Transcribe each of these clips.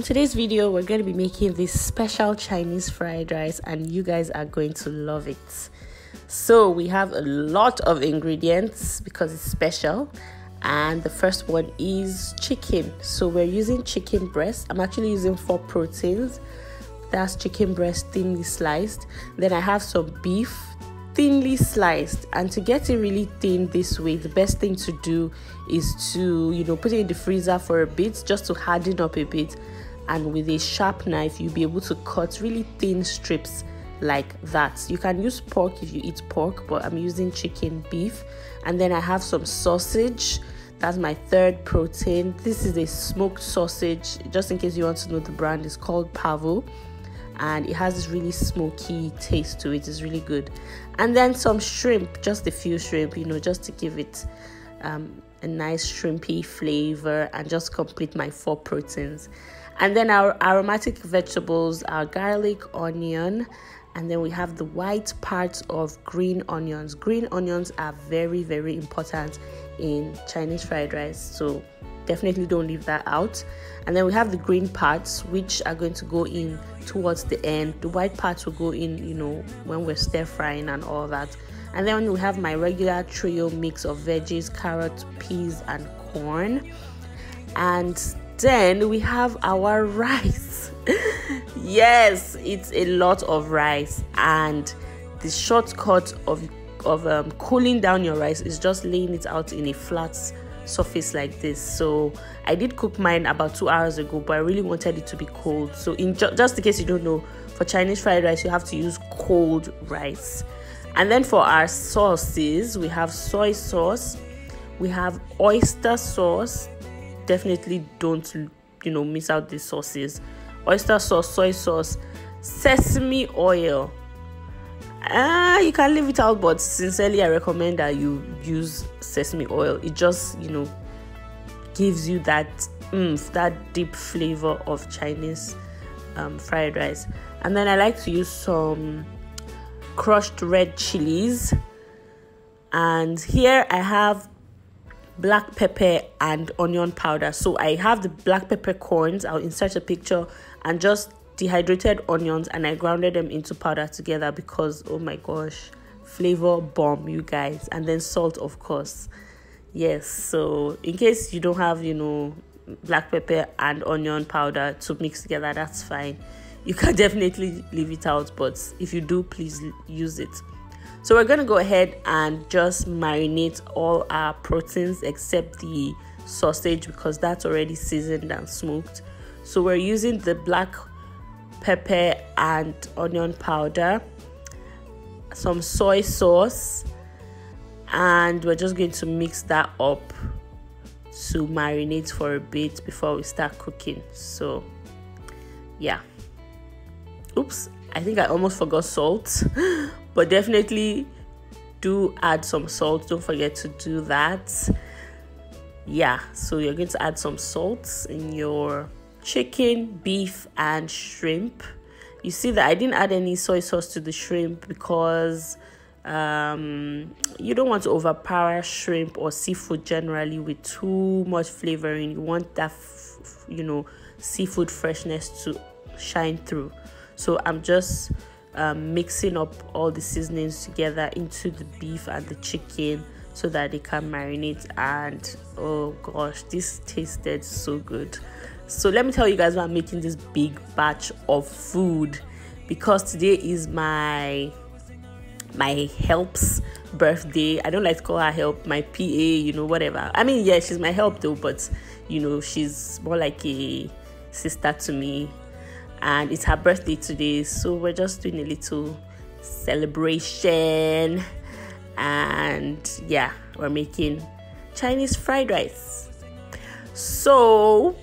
today's video, we're going to be making this special Chinese fried rice, and you guys are going to love it. So we have a lot of ingredients because it's special, and the first one is chicken. So we're using chicken breast. I'm actually using 4 proteins. That's chicken breast thinly sliced. Then I have some beef thinly sliced, and to get it really thin this way, the best thing to do is to put it in the freezer for a bit, just to harden up a bit, and with a sharp knife you'll be able to cut really thin strips like that. You can use pork if you eat pork, but I'm using chicken beef. And then I have some sausage. That's my third protein. This is a smoked sausage, just in case you want to know the brand. It's called Pavo, and it has this really smoky taste to it. It's really good. And then some shrimp, just a few shrimp, just to give it a nice shrimpy flavor and just complete my 4 proteins. And then our aromatic vegetables are garlic, onion, and then we have the white parts of green onions. Green onions are very, very important in Chinese fried rice, so definitely don't leave that out. And then we have the green parts, which are going to go in towards the end. The white parts will go in, when we're stir frying and all that. And then we have my regular trio mix of veggies, carrots, peas, and corn. And then we have our rice. Yes, it's a lot of rice, and the shortcut of cooling down your rice is just laying it out in a flat surface like this. So I did cook mine about 2 hours ago, but I really wanted it to be cold. So just in case you don't know, for Chinese fried rice you have to use cold rice. And then for our sauces, we have soy sauce, we have oyster sauce. Definitely don't miss out the sauces. Oyster sauce, soy sauce, sesame oil. You can leave it out, but sincerely I recommend that you use sesame oil. It just gives you that that deep flavor of Chinese fried rice. And then I like to use some crushed red chilies, and here I have black pepper and onion powder. So I have the black pepper corns. I'll insert a picture, and just dehydrated onions, and I grounded them into powder together because, oh my gosh, flavor bomb, you guys. And then salt, of course. Yes, so in case you don't have black pepper and onion powder to mix together, that's fine. You can definitely leave it out, but if you do, please use it. So we're going to go ahead and just marinate all our proteins except the sausage, because that's already seasoned and smoked. So we're using the black pepper and onion powder, some soy sauce, and we're just going to mix that up to marinate for a bit before we start cooking. So yeah, oops, I think I almost forgot salt, but definitely do add some salt. Don't forget to do that. Yeah, so you're going to add some salt in your chicken, beef, and shrimp. You see that I didn't add any soy sauce to the shrimp because you don't want to overpower shrimp or seafood generally with too much flavoring. You want that seafood freshness to shine through. So I'm just mixing up all the seasonings together into the beef and the chicken so that they can marinate. And oh gosh, this tasted so good. So let me tell you guys why I'm making this big batch of food, because today is my help's birthday. I don't like to call her help, my PA, whatever. I mean, yeah, she's my help though, but she's more like a sister to me. And it's her birthday today, so we're just doing a little celebration. And yeah, we're making Chinese fried rice. So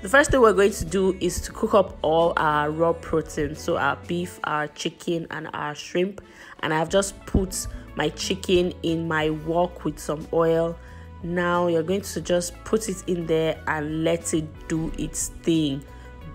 the first thing we're going to do is to cook up all our raw protein, so our beef, our chicken, and our shrimp. And I've just put my chicken in my wok with some oil. Now you're going to just put it in there and let it do its thing.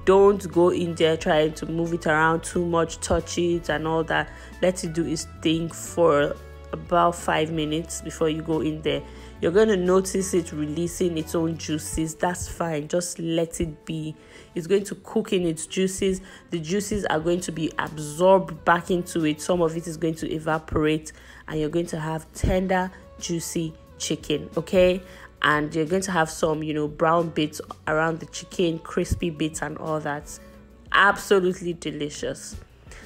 Don't go in there trying to move it around too much, touch it and all that. Let it do its thing for about 5 minutes before you go in there. you're going to notice it releasing its own juices. That's fine, just let it be. It's going to cook in its juices. The juices are going to be absorbed back into it. Some of it is going to evaporate, and you're going to have tender, juicy chicken, okay? And you're going to have some, brown bits around the chicken, crispy bits and all that. Absolutely delicious.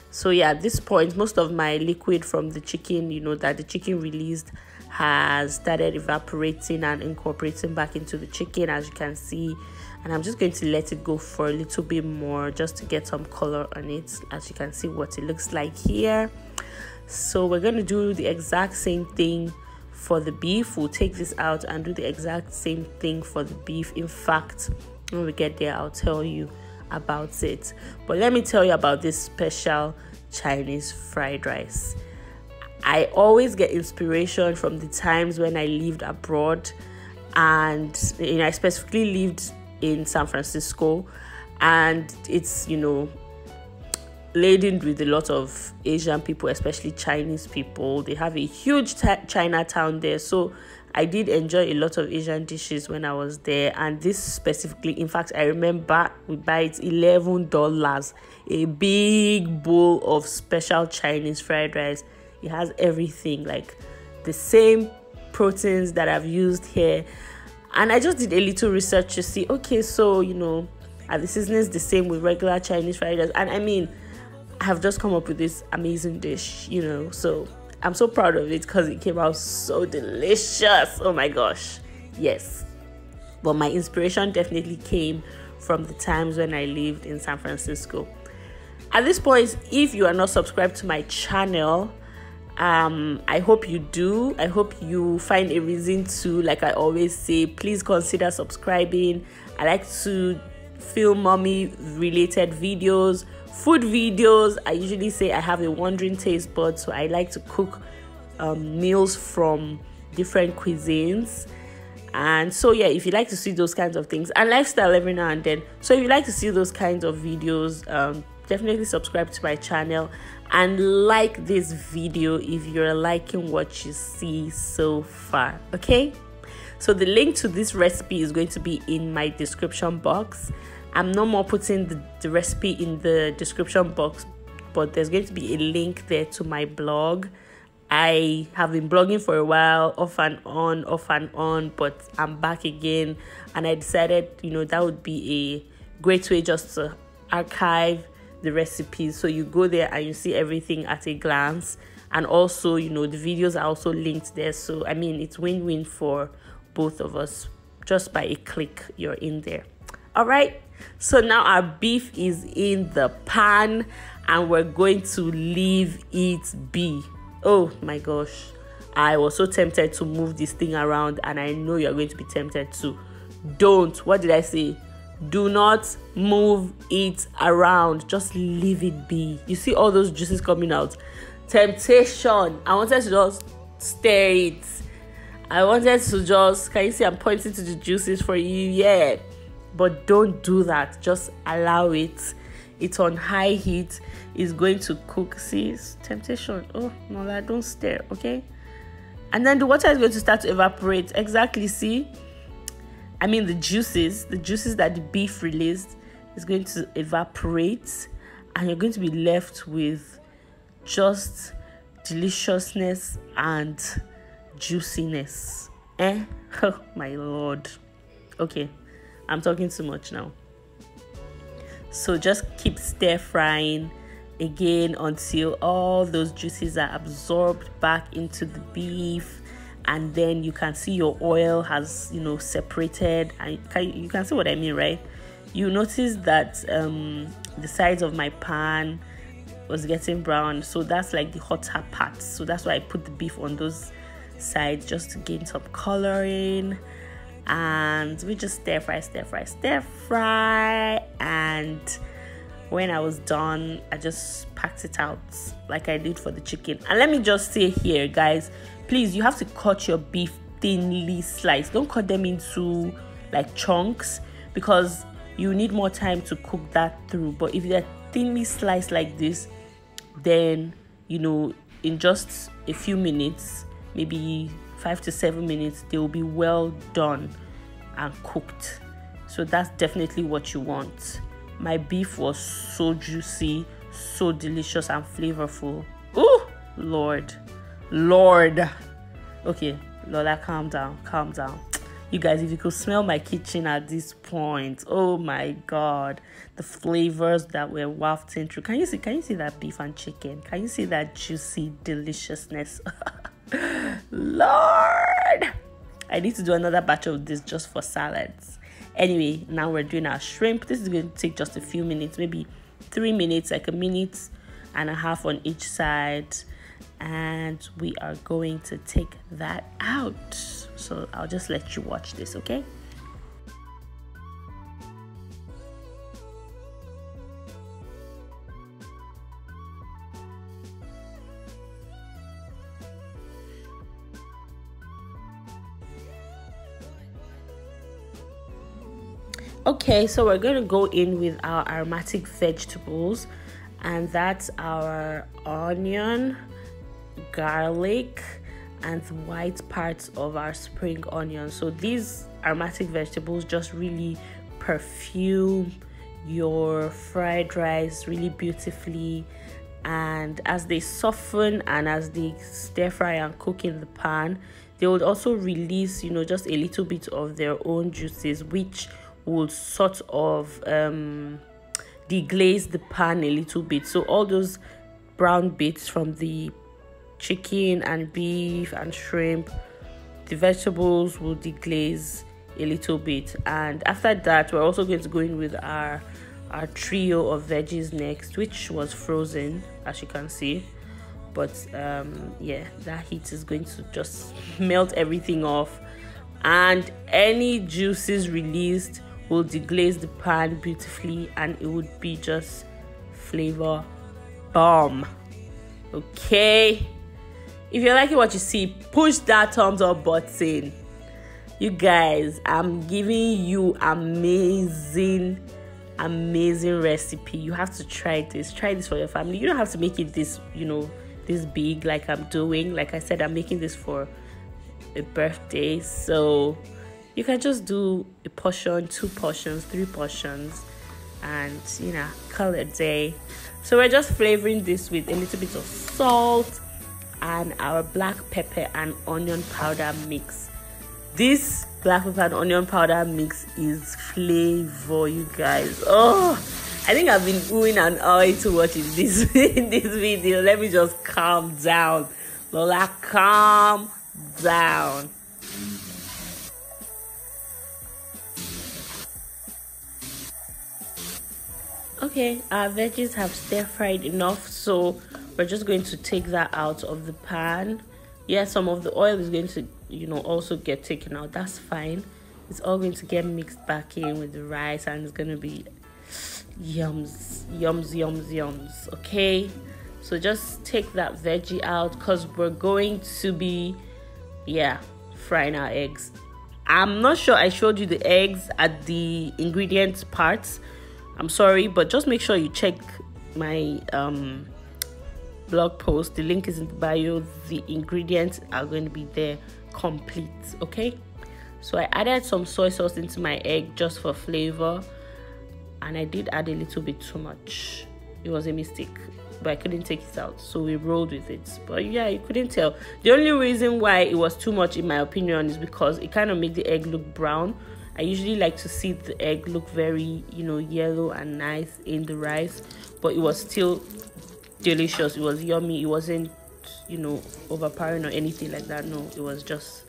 So yeah, at this point, most of my liquid from the chicken, that the chicken released, has started evaporating and incorporating back into the chicken, as you can see. And I'm just going to let it go for a little bit more, just to get some color on it, as you can see what it looks like here. So we're going to do the exact same thing for the beef. We'll take this out and do the exact same thing for the beef. In fact, when we get there, I'll tell you about it. But let me tell you about this special Chinese fried rice. I always get inspiration from the times when I lived abroad, and I specifically lived in San Francisco, and it's laden with a lot of Asian people, especially Chinese people. They have a huge Chinatown there, so I did enjoy a lot of Asian dishes when I was there. And this specifically, in fact, I remember we buy it $11, a big bowl of special Chinese fried rice. It has everything, like the same proteins that I've used here. And I just did a little research to see, okay, so are the seasonings the same with regular Chinese fried rice? And I mean, I have just come up with this amazing dish, so I'm so proud of it because it came out so delicious. Oh my gosh, yes. But my inspiration definitely came from the times when I lived in San Francisco. At this point, if you are not subscribed to my channel, I hope you do. I hope you find a reason to, like I always say, please consider subscribing. I like to film mommy related videos, food videos. I usually say I have a wandering taste bud, so I like to cook meals from different cuisines. And so yeah, if you like to see those kinds of things, and lifestyle every now and then, so if you like to see those kinds of videos, definitely subscribe to my channel and like this video if you're liking what you see so far. Okay, so the link to this recipe is going to be in my description box. I'm no more putting the recipe in the description box, but there's going to be a link there to my blog. I have been blogging for a while, off and on, but I'm back again, and I decided that would be a great way just to archive the recipes, so you go there and you see everything at a glance. And also the videos are also linked there, so I mean, it's win-win for both of us. Just by a click, you're in there. All right, so now our beef is in the pan and we're going to leave it be. Oh my gosh, I was so tempted to move this thing around, and I know you're going to be tempted to. Don't. What did I say? Do not move it around. Just leave it be. You see all those juices coming out? Temptation. I wanted to just stir it. I wanted to just, can you see I'm pointing to the juices for you? Yeah. But don't do that. Just allow it. It's on high heat. It's going to cook. See, it's temptation. Oh, no, don't stir, okay? And then the water is going to start to evaporate. Exactly, see? I mean, the juices that the beef released is going to evaporate, and you're going to be left with just deliciousness and juiciness. Oh my Lord. Okay, I'm talking too much now. So just keep stir frying again until all those juices are absorbed back into the beef. And then you can see your oil has separated, and you can see what I mean, right? You notice that the sides of my pan was getting brown, so that's like the hotter part. So that's why I put the beef on those sides, just to gain some coloring. And we just stir fry, and when I was done, I just packed it out like I did for the chicken. And let me just say here, guys, please, you have to cut your beef thinly sliced. Don't cut them into like chunks, because you need more time to cook that through. But if they're thinly sliced like this, then in just a few minutes, maybe 5 to 7 minutes, they will be well done and cooked. So that's definitely what you want. My beef was so juicy, so delicious and flavorful. Oh Lord. Okay, Lola, calm down. You guys, if you could smell my kitchen at this point, oh my God, the flavors that were wafting through. Can you see that beef and chicken? Can you see that juicy deliciousness? Lord, I need to do another batch of this just for salads. Anyway, now we're doing our shrimp. This is going to take just a few minutes, maybe 3 minutes, like 1.5 minutes on each side. And we are going to take that out. So I'll just let you watch this, okay? Okay, so we're going to go in with our aromatic vegetables, and that's our onion, garlic, and the white parts of our spring onion. So these aromatic vegetables just really perfume your fried rice really beautifully, and as they soften and as they stir fry and cook in the pan, they will also release, just a little bit of their own juices, which will sort of deglaze the pan a little bit. So all those brown bits from the chicken and beef and shrimp, the vegetables will deglaze a little bit. And after that, we're also going to go in with our trio of veggies next, which was frozen, as you can see. But yeah, that heat is going to just melt everything off, and any juices released will deglaze the pan beautifully, and it would be just flavor bomb. Okay, if you're liking what you see, push that thumbs up button. You guys, I'm giving you amazing recipe. You have to try this for your family. You don't have to make it this this big like I'm doing. Like I said, I'm making this for a birthday, so you can just do a portion, 2 portions, 3 portions, and call it a day. So we're just flavoring this with a little bit of salt and our black pepper and onion powder mix. This black pepper and onion powder mix is flavor, you guys. Oh, I think I've been oohing and ahhing to watching this in this video. Let me just calm down. Lola, calm down. Okay, our veggies have stir fried enough, so we're just going to take that out of the pan. Yeah, some of the oil is going to also get taken out. That's fine. It's all going to get mixed back in with the rice, and it's going to be yums. Okay, so just take that veggie out, because we're going to be frying our eggs. I'm not sure I showed you the eggs at the ingredients part. I'm sorry, but just make sure you check my blog post. The link is in the bio. The ingredients are going to be there complete. Okay, so I added some soy sauce into my egg just for flavor, and I did add a little bit too much. It was a mistake, but I couldn't take it out, so we rolled with it. But yeah, you couldn't tell. The only reason why it was too much, in my opinion, is because it kind of made the egg look brown. I usually like to see the egg look very yellow and nice in the rice, but it was still delicious. It was yummy. It wasn't overpowering or anything like that. No, it was just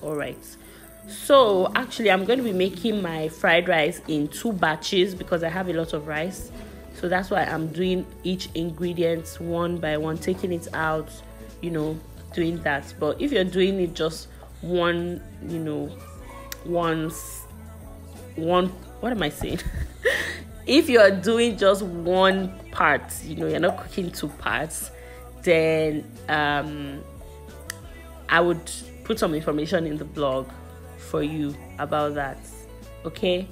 all right. So actually, I'm going to be making my fried rice in 2 batches because I have a lot of rice. So that's why I'm doing each ingredient one by one, taking it out, doing that. But if you're doing it just one, what am I saying? If you're doing just one part, you're not cooking 2 parts, then I would put some information in the blog for you about that. Okay,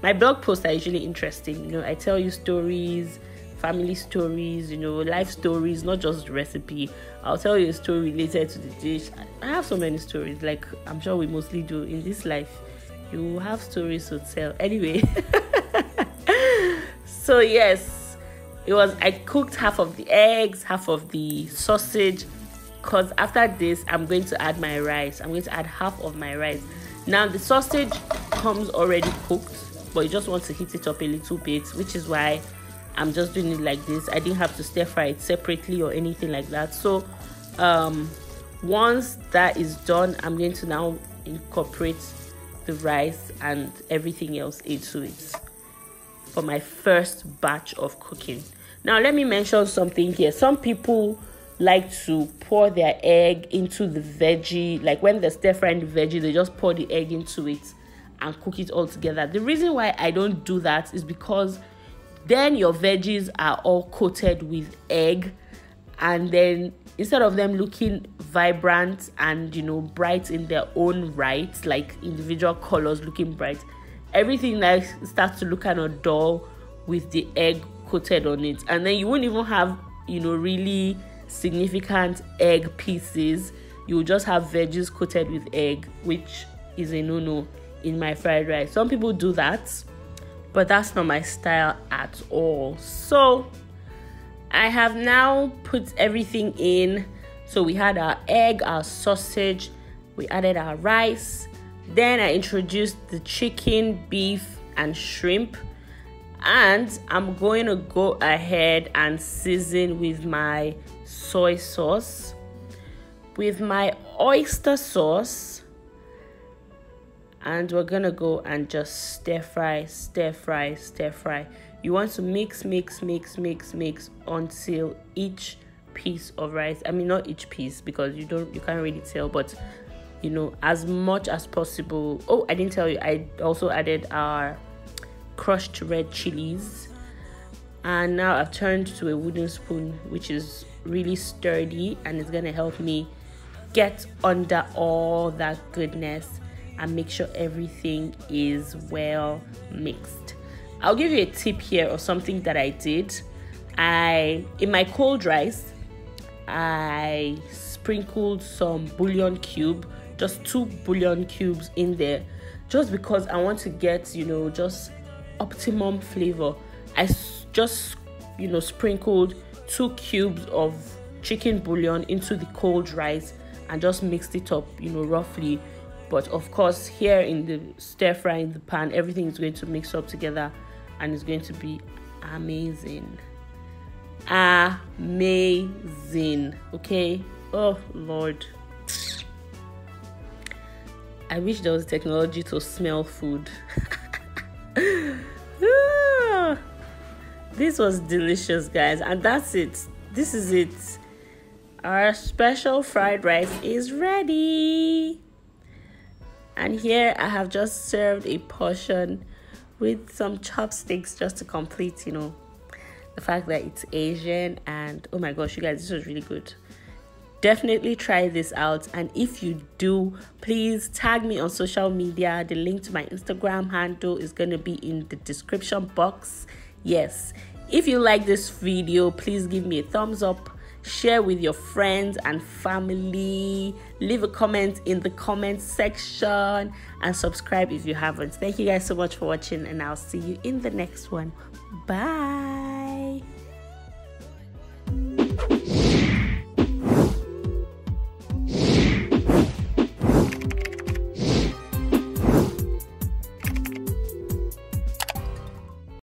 my blog posts are usually interesting. I tell you stories, family stories, life stories, not just recipe. I'll tell you a story related to the dish. I have so many stories, like I'm sure we mostly do in this life. You have stories to tell. Anyway, so yes, I cooked half of the eggs, half of the sausage, because after this, I'm going to add my rice. I'm going to add half of my rice. Now, the sausage comes already cooked, but you just want to heat it up a little bit, which is why I'm just doing it like this. I didn't have to stir fry it separately or anything like that. So once that is done, I'm going to now incorporate the rice and everything else into it for my first batch of cooking. Now, let me mention something here. Some people like to pour their egg into the veggie. Like when they're stir frying the veggie, they just pour the egg into it and cook it all together. The reason why I don't do that is because then your veggies are all coated with egg, and then instead of them looking vibrant and bright in their own right, like individual colors looking bright, everything like starts to look kind of dull with the egg coated on it, and then you won't even have really significant egg pieces. You just have veggies coated with egg, which is a no-no in my fried rice. Some people do that, but that's not my style at all. So I have now put everything in. So we had our egg, our sausage, we added our rice, then I introduced the chicken, beef, and shrimp, and I'm going to go ahead and season with my soy sauce, with my oyster sauce, and we're gonna go and just stir fry. You want to mix until each piece of rice, not each piece because you can't really tell, but as much as possible. Oh, I didn't tell you, I also added our crushed red chilies, and now I've turned to a wooden spoon, which is really sturdy and it's gonna help me get under all that goodness and make sure everything is well mixed. I'll give you a tip here of something that I did. In my cold rice, I sprinkled some bouillon cube, just 2 bouillon cubes in there, just because I want to get just optimum flavor. I just sprinkled 2 cubes of chicken bouillon into the cold rice and just mixed it up roughly. But of course, here in the stir fry in the pan, everything is going to mix up together and it's going to be amazing. Okay. Oh Lord, I wish there was technology to smell food. This was delicious, guys, and that's it. This is it. Our special fried rice is ready. And here I have just served a portion with some chopsticks just to complete, the fact that it's Asian. And oh my gosh, you guys, this was really good. Definitely try this out. And if you do, please tag me on social media. The link to my Instagram handle is going to be in the description box. Yes. If you like this video, please give me a thumbs up. Share with your friends and family. Leave a comment in the comment section and subscribe if you haven't. Thank you guys so much for watching, and I'll see you in the next one. Bye.